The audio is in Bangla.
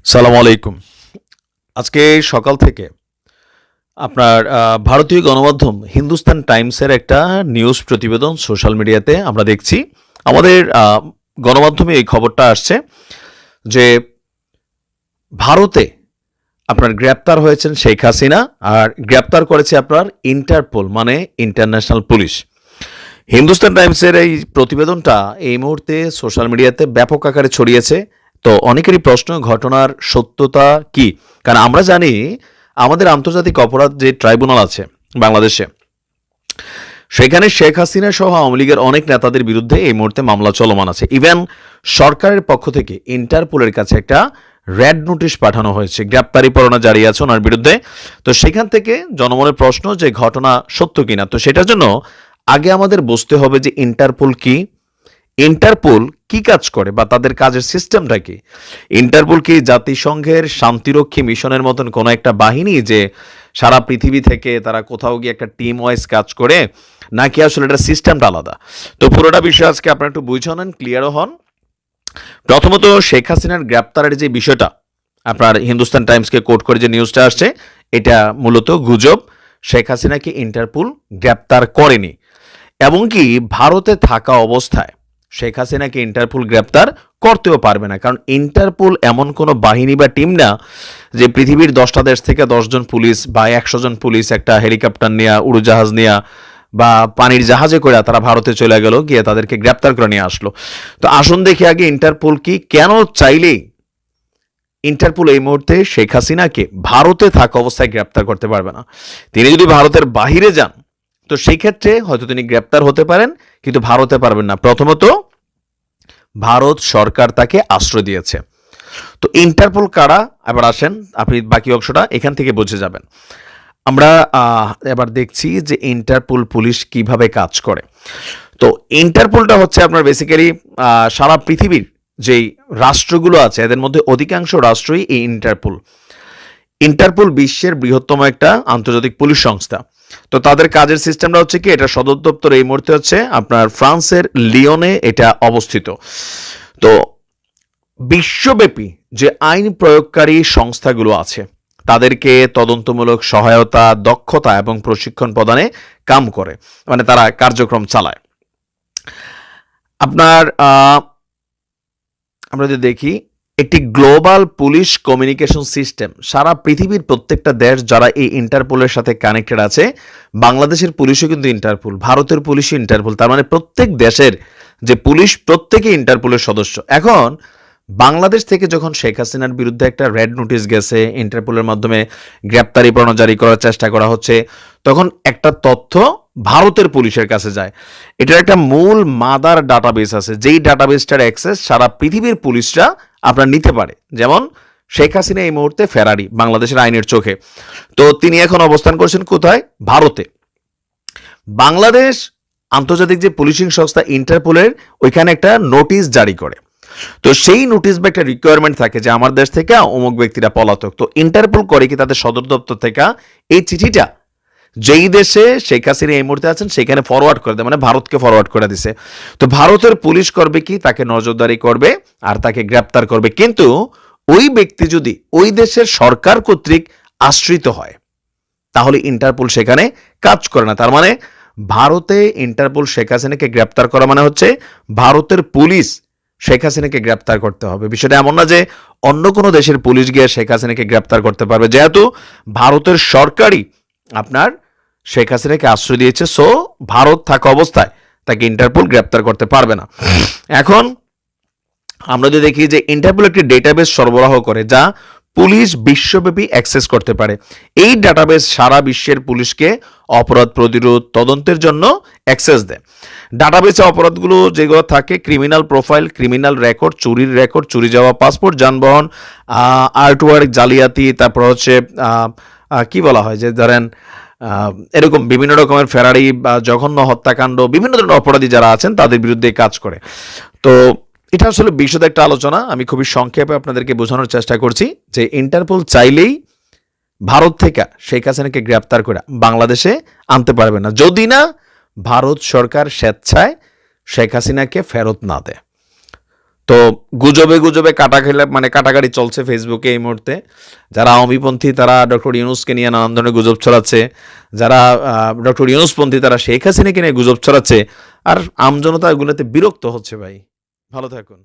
সালাম আলাইকুম। আজকে সকাল থেকে আপনার ভারতীয় গণমাধ্যম হিন্দুস্তান টাইমসের একটা নিউজ প্রতিবেদন সোশ্যাল মিডিয়াতে আমরা দেখছি। আমাদের গণমাধ্যমে এই খবরটা আসছে যে ভারতে আপনার গ্রেপ্তার হয়েছেন শেখ হাসিনা, আর গ্রেপ্তার করেছে আপনার ইন্টারপোল মানে ইন্টারন্যাশনাল পুলিশ। হিন্দুস্তান টাইমসের এই প্রতিবেদনটা এই মুহূর্তে সোশ্যাল মিডিয়াতে ব্যাপক আকারে ছড়িয়েছে। তো অনেকেরই প্রশ্ন, ঘটনার সত্যতা কি? কারণ আমরা জানি আমাদের আন্তর্জাতিক অপরাধ যে ট্রাইব্যুনাল আছে বাংলাদেশে, সেখানে শেখ হাসিনা সহ আওয়ামী লীগের অনেক নেতাদের বিরুদ্ধে এই মুহূর্তে মামলা চলমান আছে। ইভেন সরকারের পক্ষ থেকে ইন্টারপোলের কাছে একটা রেড নোটিশ পাঠানো হয়েছে, গ্রেপ্তারি পরোয়ানা জারি আছে ওনার বিরুদ্ধে। তো সেখান থেকে জনমনের প্রশ্ন যে ঘটনা সত্য কিনা। তো সেটার জন্য আগে আমাদের বুঝতে হবে যে ইন্টারপোল কি, ইন্টারপোল কি কাজ করে বা তাদের কাজের সিস্টেমটা কি। ইন্টারপোল কি জাতিসংঘের শান্তিরক্ষী মিশনের মতন কোনো একটা বাহিনী যে সারা পৃথিবী থেকে তারা কোথাও গিয়ে একটা টিম ওয়াইজ কাজ করে, নাকি আসলে এটা সিস্টেমটা আলাদা? তো পুরোটা বিষয় আজকে আপনারা একটু বুঝে নেন, ক্লিয়ারও হন। প্রথমত শেখ হাসিনার গ্রেপ্তারের যে বিষয়টা, আপনার হিন্দুস্তান টাইমসকে কোট করে যে নিউজটা আসছে, এটা মূলত গুজব। শেখ হাসিনাকে ইন্টারপোল গ্রেপ্তার করেনি, এবং কি ভারতে থাকা অবস্থায় শেখ হাসিনাকে ইন্টারপোল গ্রেপ্তার করতেও পারবে না। কারণ ইন্টারপোল এমন কোনো বাহিনী বা টিম না যে পৃথিবীর 10টা দেশ থেকে 10জন পুলিশ বা 100 জন পুলিশ একটা হেলিকপ্টার নেয়া, উড়োজাহাজ নেয়া বা পানির জাহাজে করে তারা ভারতে চলে গেল, গিয়ে তাদেরকে গ্রেপ্তার করে নিয়ে আসলো। তো আসুন দেখি আগে ইন্টারপোল কি, কেন চাইলেই ইন্টারপোল এই মুহূর্তে শেখ হাসিনাকে ভারতে থাকা অবস্থায় গ্রেপ্তার করতে পারবে না। তিনি যদি ভারতের বাহিরে যান তো সেই ক্ষেত্রে হয়তো তিনি গ্রেপ্তার হতে পারেন, কিন্তু ভারতে পারবেন না। প্রথমত ভারত সরকার তাকে আশ্রয় দিয়েছে। তো ইন্টারপোল কারা, এবার আসেন আপনি বাকি অংশটা এখান থেকে বুঝে যাবেন। আমরা এবার দেখছি যে ইন্টারপোল পুলিশ কিভাবে কাজ করে। তো ইন্টারপোলটা হচ্ছে আপনার বেসিক্যালি সারা পৃথিবীর যেই রাষ্ট্রগুলো আছে এদের মধ্যে অধিকাংশ রাষ্ট্রই এই ইন্টারপোল বিশ্বের বৃহত্তম একটা আন্তর্জাতিক পুলিশ সংস্থা। তো তাদের কাজের সিস্টেমটা হচ্ছে কি, এটা সদর দপ্তর এই মুহূর্তে হচ্ছে আপনার ফ্রান্সের লিওনে এটা অবস্থিত। তো বিশ্বব্যাপী যে আইন প্রয়োগকারী সংস্থাগুলো আছে তাদেরকে তদন্তমূলক সহায়তা, দক্ষতা এবং প্রশিক্ষণ প্রদানে কাম করে, মানে তারা কার্যক্রম চালায়। আপনার আমরা যদি দেখি একটি গ্লোবাল পুলিশ কমিউনিকেশন সিস্টেম, সারা পৃথিবীর প্রত্যেকটা দেশ যারা এই ইন্টারপোলের সাথে কানেক্টেড আছে, বাংলাদেশের পুলিশও কিন্তু ইন্টারপোল, ভারতের পুলিশও ইন্টারপোল, তার মানে প্রত্যেক দেশের যে পুলিশ প্রত্যেকে ইন্টারপোলের সদস্য। এখন বাংলাদেশ থেকে যখন শেখ হাসিনার বিরুদ্ধে একটা রেড নোটিশ গেছে, ইন্টারপোলের মাধ্যমে গ্রেপ্তারি পরোয়ানা জারি করার চেষ্টা করা হচ্ছে, তখন একটা তথ্য ভারতের পুলিশের কাছে যায়। এটার একটা মূল মাদার ডাটাবেস আছে, যেই ডাটাবেসটার অ্যাক্সেস সারা পৃথিবীর পুলিশরা আপনার নিতে পারে। যেমন শেখ হাসিনা এই মুহূর্তে ফেরারি বাংলাদেশের আইনের চোখে, তো তিনি এখন অবস্থান করছেন কোথায়? ভারতে। বাংলাদেশ আন্তর্জাতিক যে পুলিশিং সংস্থা ইন্টারপোলের ওইখানে একটা নোটিশ জারি করে। তো সেই নোটিশ বা একটা রিকোয়ারমেন্ট থাকে যে আমার দেশ থেকে অমুক ব্যক্তিরা পলাতক। তো ইন্টারপোল করে কি তাদের সদর দপ্তর থেকে এই চিঠিটা যেই দেশে শেখ হাসিনা এই মুহূর্তে আছেন সেখানে ফরওয়ার্ড করে দেয়, মানে ভারতকে ফরওয়ার্ড করে দিছে। তো ভারতের পুলিশ করবে কি, তাকে নজরদারি করবে আর তাকে গ্রেপ্তার করবে। কিন্তু ওই ব্যক্তি যদি ওই দেশের সরকার কর্তৃক আশ্রিত হয় তাহলে ইন্টারপোল সেখানে কাজ করে না। তার মানে ভারতে ইন্টারপোল শেখ হাসিনাকে গ্রেপ্তার করা মানে হচ্ছে ভারতের পুলিশ শেখ হাসিনাকে গ্রেপ্তার করতে হবে। বিষয়টা এমন না যে অন্য কোনো দেশের পুলিশ গিয়ে শেখ হাসিনাকে গ্রেপ্তার করতে পারবে, যেহেতু ভারতের সরকারই আপনার শেখ হাসিনাকে আশ্রয় দিয়েছে। সো ভারত থাকা অবস্থায় তাকে ইন্টারপোল গ্রেপ্তার করতে পারবে না। এখন আমরা যদি দেখি যে ইন্টারপোল একটি ডেটাবেস সরবরাহ করে যা পুলিশ বিশ্বব্যাপী অ্যাক্সেস করতে পারে। এই ডাটাবেস সারা বিশ্বের পুলিশকে অপরাধ প্রতিরোধ তদন্তের জন্য অ্যাক্সেস দেয়। ডাটাবেসে অপরাধগুলো যেগুলো থাকে, ক্রিমিনাল প্রোফাইল, ক্রিমিনাল রেকর্ড, চুরির রেকর্ড, চুরি যাওয়া পাসপোর্ট, যানবাহন, আর্টওয়ার্ক, জালিয়াতি, তারপর হচ্ছে কি বলা হয় যে ধরেন এরকম বিভিন্ন রকমের ফেরারি বা জঘন্য হত্যাকাণ্ড, বিভিন্ন ধরনের অপরাধী যারা আছেন তাদের বিরুদ্ধে কাজ করে। তো এটা আসলে বিশদ একটা আলোচনা, আমি খুবই সংক্ষেপে আপনাদেরকে বোঝানোর চেষ্টা করছি যে ইন্টারপোল চাইলেই ভারত থেকে শেখ হাসিনাকে গ্রেপ্তার করে বাংলাদেশে আনতে পারবে না, যদি না ভারত সরকার স্বেচ্ছায় শেখ হাসিনাকে ফেরত না দেয়। তো গুজবে গুজবে কাটাকাটি চলছে ফেসবুকে এই মুহূর্তে। যারা আওয়ামীপন্থী তারা ডক্টর ইউনূসকে নিয়ে নানান ধরনের গুজব ছড়াচ্ছে, যারা ডক্টর ইউনূসপন্থী তারা শেখ হাসিনাকে নিয়ে গুজব ছড়াচ্ছে, আর আমজনতা এগুলোতে বিরক্ত হচ্ছে ভাই। ভালো থাকুন।